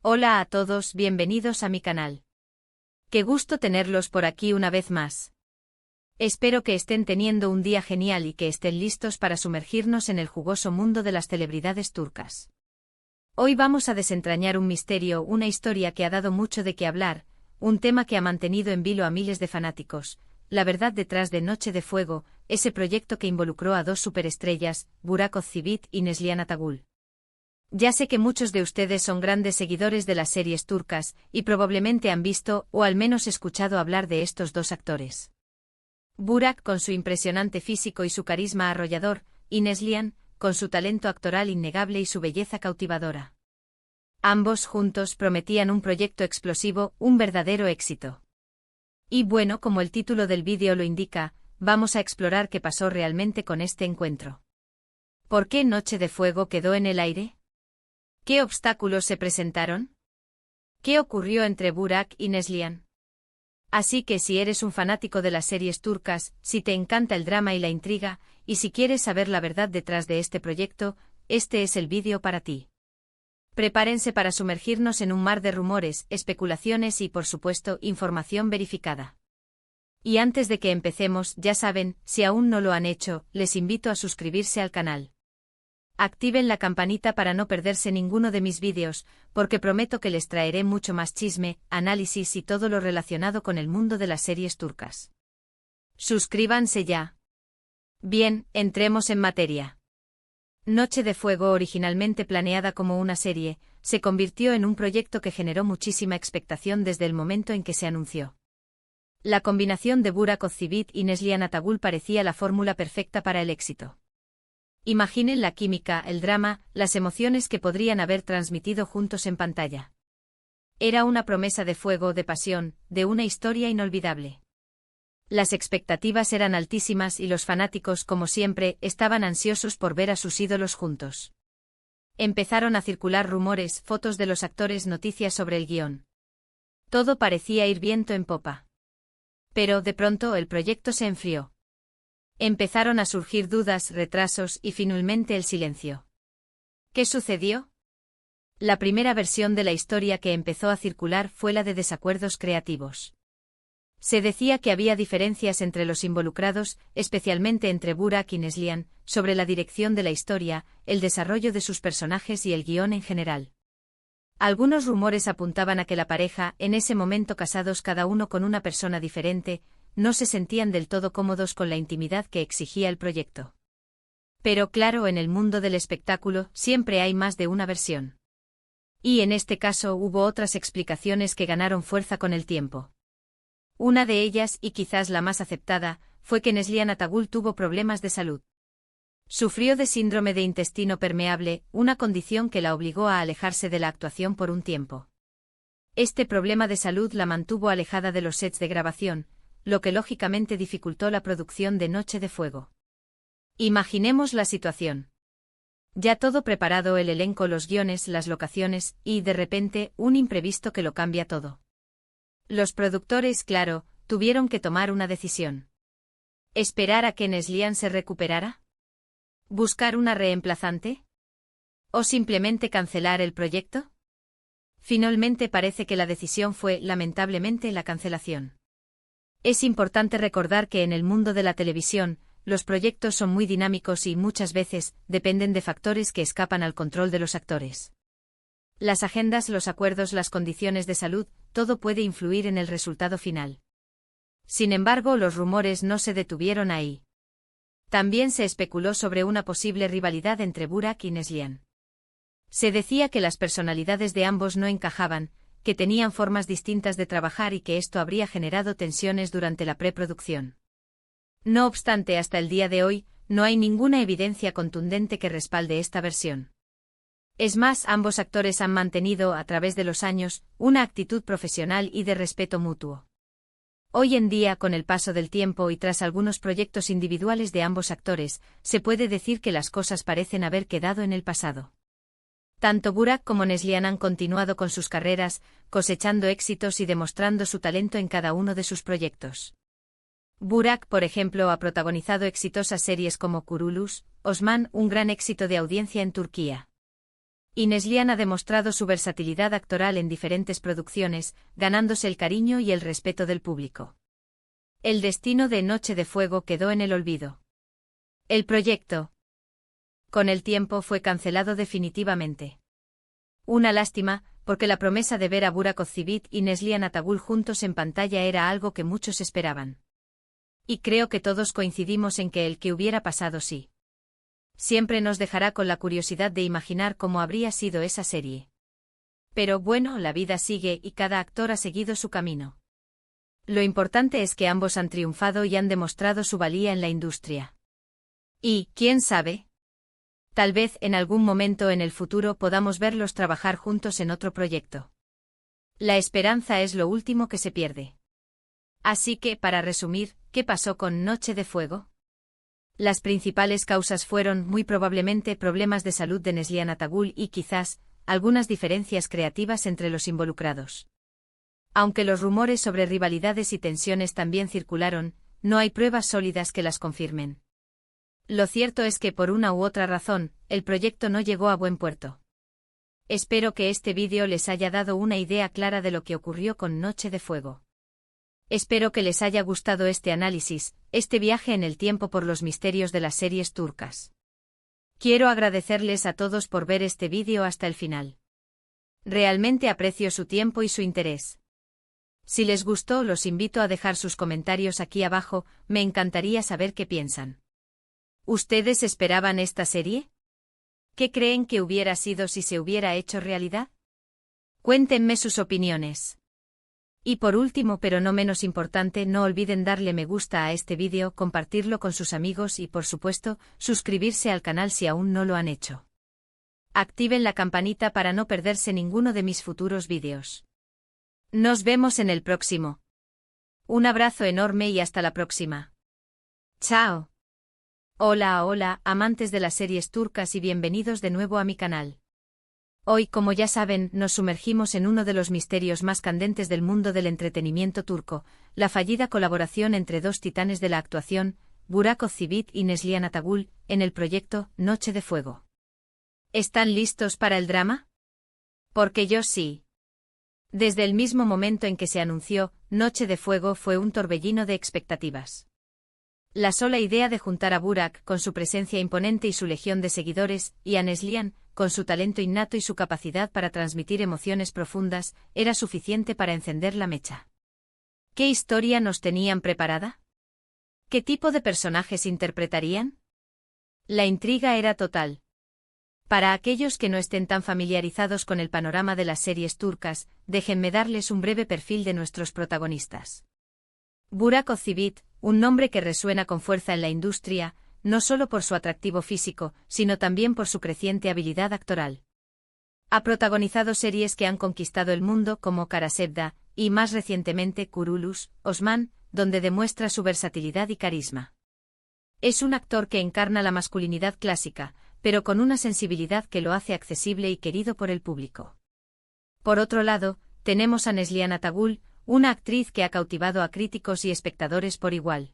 Hola a todos, bienvenidos a mi canal. Qué gusto tenerlos por aquí una vez más. Espero que estén teniendo un día genial y que estén listos para sumergirnos en el jugoso mundo de las celebridades turcas. Hoy vamos a desentrañar un misterio, una historia que ha dado mucho de qué hablar, un tema que ha mantenido en vilo a miles de fanáticos, la verdad detrás de Noche de Fuego, ese proyecto que involucró a dos superestrellas, Burak Özçivit y Neslihan Atagül. Ya sé que muchos de ustedes son grandes seguidores de las series turcas, y probablemente han visto o al menos escuchado hablar de estos dos actores. Burak con su impresionante físico y su carisma arrollador, y Neslihan, con su talento actoral innegable y su belleza cautivadora. Ambos juntos prometían un proyecto explosivo, un verdadero éxito. Y bueno, como el título del vídeo lo indica, vamos a explorar qué pasó realmente con este encuentro. ¿Por qué Noche de Fuego quedó en el aire? ¿Qué obstáculos se presentaron? ¿Qué ocurrió entre Burak y Neslihan? Así que si eres un fanático de las series turcas, si te encanta el drama y la intriga, y si quieres saber la verdad detrás de este proyecto, este es el vídeo para ti. Prepárense para sumergirnos en un mar de rumores, especulaciones y, por supuesto, información verificada. Y antes de que empecemos, ya saben, si aún no lo han hecho, les invito a suscribirse al canal. Activen la campanita para no perderse ninguno de mis vídeos, porque prometo que les traeré mucho más chisme, análisis y todo lo relacionado con el mundo de las series turcas. Suscríbanse ya. Bien, entremos en materia. Noche de Fuego, originalmente planeada como una serie, se convirtió en un proyecto que generó muchísima expectación desde el momento en que se anunció. La combinación de Burak Özçivit y Neslihan Atagül parecía la fórmula perfecta para el éxito. Imaginen la química, el drama, las emociones que podrían haber transmitido juntos en pantalla. Era una promesa de fuego, de pasión, de una historia inolvidable. Las expectativas eran altísimas y los fanáticos, como siempre, estaban ansiosos por ver a sus ídolos juntos. Empezaron a circular rumores, fotos de los actores, noticias sobre el guión. Todo parecía ir viento en popa. Pero, de pronto, el proyecto se enfrió. Empezaron a surgir dudas, retrasos y finalmente el silencio. ¿Qué sucedió? La primera versión de la historia que empezó a circular fue la de desacuerdos creativos. Se decía que había diferencias entre los involucrados, especialmente entre Burak y Neslihan, sobre la dirección de la historia, el desarrollo de sus personajes y el guión en general. Algunos rumores apuntaban a que la pareja, en ese momento casados cada uno con una persona diferente, no se sentían del todo cómodos con la intimidad que exigía el proyecto. Pero claro, en el mundo del espectáculo siempre hay más de una versión. Y en este caso hubo otras explicaciones que ganaron fuerza con el tiempo. Una de ellas, y quizás la más aceptada, fue que Neslihan Atagül tuvo problemas de salud. Sufrió de síndrome de intestino permeable, una condición que la obligó a alejarse de la actuación por un tiempo. Este problema de salud la mantuvo alejada de los sets de grabación, lo que lógicamente dificultó la producción de Noche de Fuego. Imaginemos la situación. Ya todo preparado, el elenco, los guiones, las locaciones, y, de repente, un imprevisto que lo cambia todo. Los productores, claro, tuvieron que tomar una decisión. ¿Esperar a que Neslihan se recuperara? ¿Buscar una reemplazante? ¿O simplemente cancelar el proyecto? Finalmente parece que la decisión fue, lamentablemente, la cancelación. Es importante recordar que en el mundo de la televisión, los proyectos son muy dinámicos y muchas veces dependen de factores que escapan al control de los actores. Las agendas, los acuerdos, las condiciones de salud, todo puede influir en el resultado final. Sin embargo, los rumores no se detuvieron ahí. También se especuló sobre una posible rivalidad entre Burak y Neslihan. Se decía que las personalidades de ambos no encajaban, que tenían formas distintas de trabajar y que esto habría generado tensiones durante la preproducción. No obstante, hasta el día de hoy, no hay ninguna evidencia contundente que respalde esta versión. Es más, ambos actores han mantenido, a través de los años, una actitud profesional y de respeto mutuo. Hoy en día, con el paso del tiempo y tras algunos proyectos individuales de ambos actores, se puede decir que las cosas parecen haber quedado en el pasado. Tanto Burak como Neslihan han continuado con sus carreras, cosechando éxitos y demostrando su talento en cada uno de sus proyectos. Burak, por ejemplo, ha protagonizado exitosas series como Kurulus, Osman, un gran éxito de audiencia en Turquía. Y Neslihan ha demostrado su versatilidad actoral en diferentes producciones, ganándose el cariño y el respeto del público. El destino de Noche de Fuego quedó en el olvido. El proyecto, con el tiempo, fue cancelado definitivamente. Una lástima, porque la promesa de ver a Burak Ozceğit y Neslihan Atagül juntos en pantalla era algo que muchos esperaban. Y creo que todos coincidimos en que el que hubiera pasado sí. Siempre nos dejará con la curiosidad de imaginar cómo habría sido esa serie. Pero bueno, la vida sigue y cada actor ha seguido su camino. Lo importante es que ambos han triunfado y han demostrado su valía en la industria. Y, ¿quién sabe? Tal vez en algún momento en el futuro podamos verlos trabajar juntos en otro proyecto. La esperanza es lo último que se pierde. Así que, para resumir, ¿qué pasó con Noche de Fuego? Las principales causas fueron, muy probablemente, problemas de salud de Neslihan Atagül y quizás, algunas diferencias creativas entre los involucrados. Aunque los rumores sobre rivalidades y tensiones también circularon, no hay pruebas sólidas que las confirmen. Lo cierto es que por una u otra razón, el proyecto no llegó a buen puerto. Espero que este vídeo les haya dado una idea clara de lo que ocurrió con Noche de Fuego. Espero que les haya gustado este análisis, este viaje en el tiempo por los misterios de las series turcas. Quiero agradecerles a todos por ver este vídeo hasta el final. Realmente aprecio su tiempo y su interés. Si les gustó, los invito a dejar sus comentarios aquí abajo, me encantaría saber qué piensan. ¿Ustedes esperaban esta serie? ¿Qué creen que hubiera sido si se hubiera hecho realidad? Cuéntenme sus opiniones. Y por último, pero no menos importante, no olviden darle me gusta a este vídeo, compartirlo con sus amigos y, por supuesto, suscribirse al canal si aún no lo han hecho. Activen la campanita para no perderse ninguno de mis futuros vídeos. Nos vemos en el próximo. Un abrazo enorme y hasta la próxima. Chao. Hola, hola, amantes de las series turcas y bienvenidos de nuevo a mi canal. Hoy, como ya saben, nos sumergimos en uno de los misterios más candentes del mundo del entretenimiento turco, la fallida colaboración entre dos titanes de la actuación, Burak Ozceğit y Neslihan Atagül, en el proyecto Noche de Fuego. ¿Están listos para el drama? Porque yo sí. Desde el mismo momento en que se anunció, Noche de Fuego fue un torbellino de expectativas. La sola idea de juntar a Burak, con su presencia imponente y su legión de seguidores, y a Neslihan, con su talento innato y su capacidad para transmitir emociones profundas, era suficiente para encender la mecha. ¿Qué historia nos tenían preparada? ¿Qué tipo de personajes interpretarían? La intriga era total. Para aquellos que no estén tan familiarizados con el panorama de las series turcas, déjenme darles un breve perfil de nuestros protagonistas. Burak Ozceğit, un nombre que resuena con fuerza en la industria, no solo por su atractivo físico, sino también por su creciente habilidad actoral. Ha protagonizado series que han conquistado el mundo como Kara Sevda, y más recientemente Kuruluş, Osman, donde demuestra su versatilidad y carisma. Es un actor que encarna la masculinidad clásica, pero con una sensibilidad que lo hace accesible y querido por el público. Por otro lado, tenemos a Neslihan Atagül, una actriz que ha cautivado a críticos y espectadores por igual.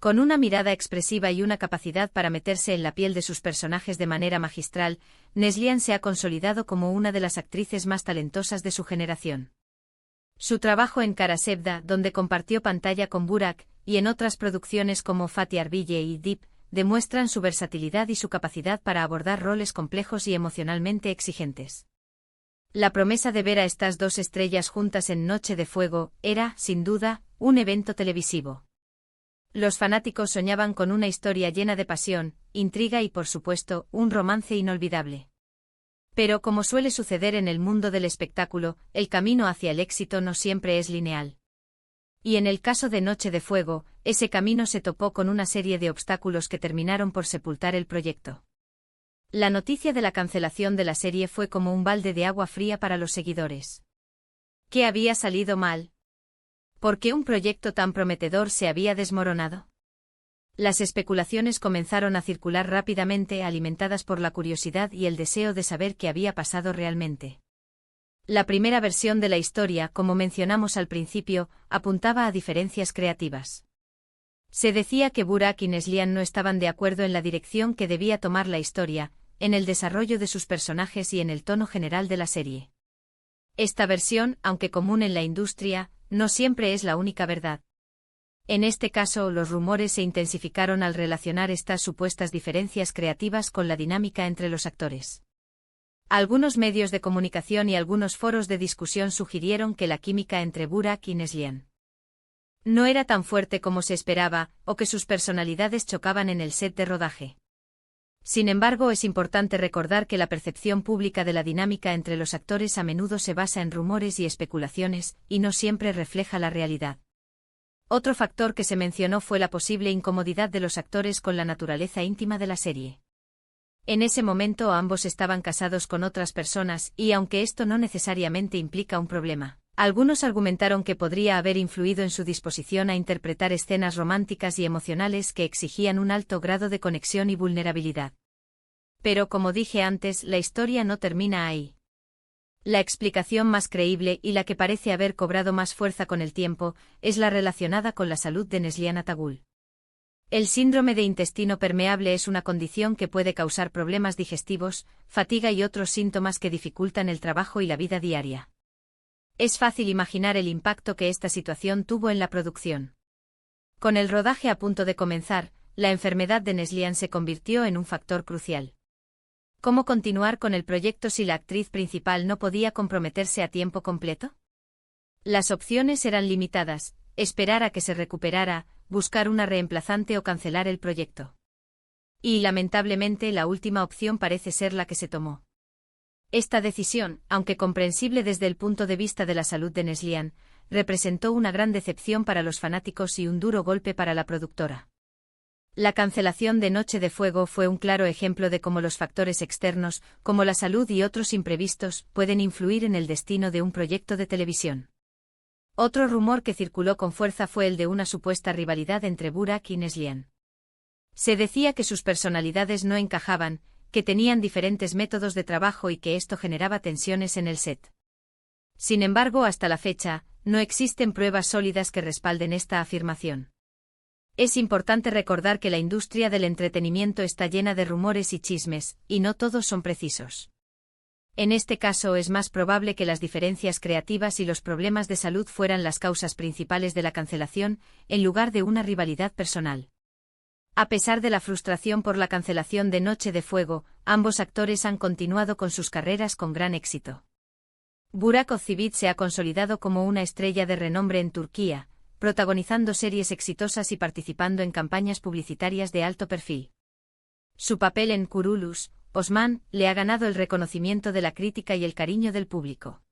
Con una mirada expresiva y una capacidad para meterse en la piel de sus personajes de manera magistral, Neslihan se ha consolidado como una de las actrices más talentosas de su generación. Su trabajo en Kara Sevda, donde compartió pantalla con Burak, y en otras producciones como Fatih Arbiye y Deep, demuestran su versatilidad y su capacidad para abordar roles complejos y emocionalmente exigentes. La promesa de ver a estas dos estrellas juntas en Noche de Fuego era, sin duda, un evento televisivo. Los fanáticos soñaban con una historia llena de pasión, intriga y, por supuesto, un romance inolvidable. Pero como suele suceder en el mundo del espectáculo, el camino hacia el éxito no siempre es lineal. Y en el caso de Noche de Fuego, ese camino se topó con una serie de obstáculos que terminaron por sepultar el proyecto. La noticia de la cancelación de la serie fue como un balde de agua fría para los seguidores. ¿Qué había salido mal? ¿Por qué un proyecto tan prometedor se había desmoronado? Las especulaciones comenzaron a circular rápidamente, alimentadas por la curiosidad y el deseo de saber qué había pasado realmente. La primera versión de la historia, como mencionamos al principio, apuntaba a diferencias creativas. Se decía que Burak y Neslihan no estaban de acuerdo en la dirección que debía tomar la historia, en el desarrollo de sus personajes y en el tono general de la serie. Esta versión, aunque común en la industria, no siempre es la única verdad. En este caso, los rumores se intensificaron al relacionar estas supuestas diferencias creativas con la dinámica entre los actores. Algunos medios de comunicación y algunos foros de discusión sugirieron que la química entre Burak y Neslihan no era tan fuerte como se esperaba, o que sus personalidades chocaban en el set de rodaje. Sin embargo, es importante recordar que la percepción pública de la dinámica entre los actores a menudo se basa en rumores y especulaciones, y no siempre refleja la realidad. Otro factor que se mencionó fue la posible incomodidad de los actores con la naturaleza íntima de la serie. En ese momento ambos estaban casados con otras personas y, aunque esto no necesariamente implica un problema, algunos argumentaron que podría haber influido en su disposición a interpretar escenas románticas y emocionales que exigían un alto grado de conexión y vulnerabilidad. Pero como dije antes, la historia no termina ahí. La explicación más creíble y la que parece haber cobrado más fuerza con el tiempo es la relacionada con la salud de Neslihan Atagul. El síndrome de intestino permeable es una condición que puede causar problemas digestivos, fatiga y otros síntomas que dificultan el trabajo y la vida diaria. Es fácil imaginar el impacto que esta situación tuvo en la producción. Con el rodaje a punto de comenzar, la enfermedad de Neslihan se convirtió en un factor crucial. ¿Cómo continuar con el proyecto si la actriz principal no podía comprometerse a tiempo completo? Las opciones eran limitadas: esperar a que se recuperara, buscar una reemplazante o cancelar el proyecto. Y lamentablemente la última opción parece ser la que se tomó. Esta decisión, aunque comprensible desde el punto de vista de la salud de Neslihan, representó una gran decepción para los fanáticos y un duro golpe para la productora. La cancelación de Noche de Fuego fue un claro ejemplo de cómo los factores externos, como la salud y otros imprevistos, pueden influir en el destino de un proyecto de televisión. Otro rumor que circuló con fuerza fue el de una supuesta rivalidad entre Burak y Neslihan. Se decía que sus personalidades no encajaban, que tenían diferentes métodos de trabajo y que esto generaba tensiones en el set. Sin embargo, hasta la fecha, no existen pruebas sólidas que respalden esta afirmación. Es importante recordar que la industria del entretenimiento está llena de rumores y chismes, y no todos son precisos. En este caso es más probable que las diferencias creativas y los problemas de salud fueran las causas principales de la cancelación, en lugar de una rivalidad personal. A pesar de la frustración por la cancelación de Noche de Fuego, ambos actores han continuado con sus carreras con gran éxito. Burak Özçivit se ha consolidado como una estrella de renombre en Turquía, protagonizando series exitosas y participando en campañas publicitarias de alto perfil. Su papel en Kuruluş, Osman, le ha ganado el reconocimiento de la crítica y el cariño del público.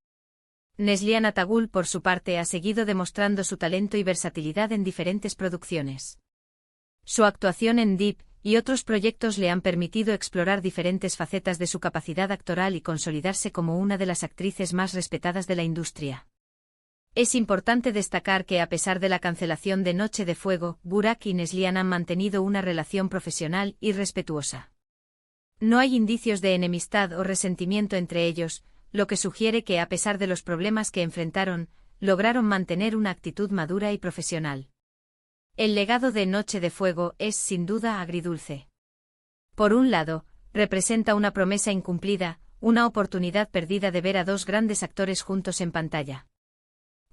Neslihan Atagul, por su parte, ha seguido demostrando su talento y versatilidad en diferentes producciones. Su actuación en Deep y otros proyectos le han permitido explorar diferentes facetas de su capacidad actoral y consolidarse como una de las actrices más respetadas de la industria. Es importante destacar que, a pesar de la cancelación de Noche de Fuego, Burak y Neslihan han mantenido una relación profesional y respetuosa. No hay indicios de enemistad o resentimiento entre ellos, lo que sugiere que, a pesar de los problemas que enfrentaron, lograron mantener una actitud madura y profesional. El legado de Noche de Fuego es, sin duda, agridulce. Por un lado, representa una promesa incumplida, una oportunidad perdida de ver a dos grandes actores juntos en pantalla.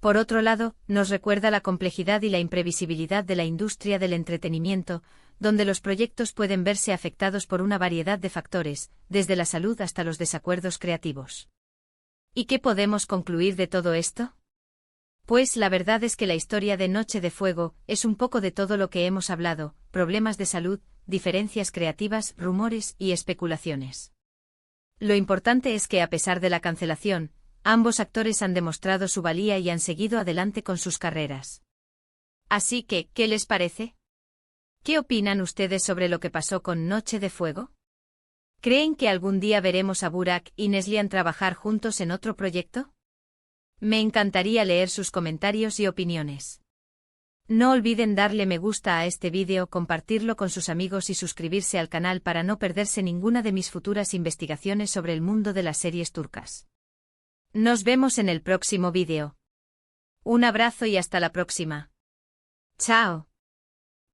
Por otro lado, nos recuerda la complejidad y la imprevisibilidad de la industria del entretenimiento, donde los proyectos pueden verse afectados por una variedad de factores, desde la salud hasta los desacuerdos creativos. ¿Y qué podemos concluir de todo esto? Pues la verdad es que la historia de Noche de Fuego es un poco de todo lo que hemos hablado: problemas de salud, diferencias creativas, rumores y especulaciones. Lo importante es que, a pesar de la cancelación, ambos actores han demostrado su valía y han seguido adelante con sus carreras. Así que, ¿qué les parece? ¿Qué opinan ustedes sobre lo que pasó con Noche de Fuego? ¿Creen que algún día veremos a Burak y Neslihan trabajar juntos en otro proyecto? Me encantaría leer sus comentarios y opiniones. No olviden darle me gusta a este vídeo, compartirlo con sus amigos y suscribirse al canal para no perderse ninguna de mis futuras investigaciones sobre el mundo de las series turcas. Nos vemos en el próximo vídeo. Un abrazo y hasta la próxima. Chao.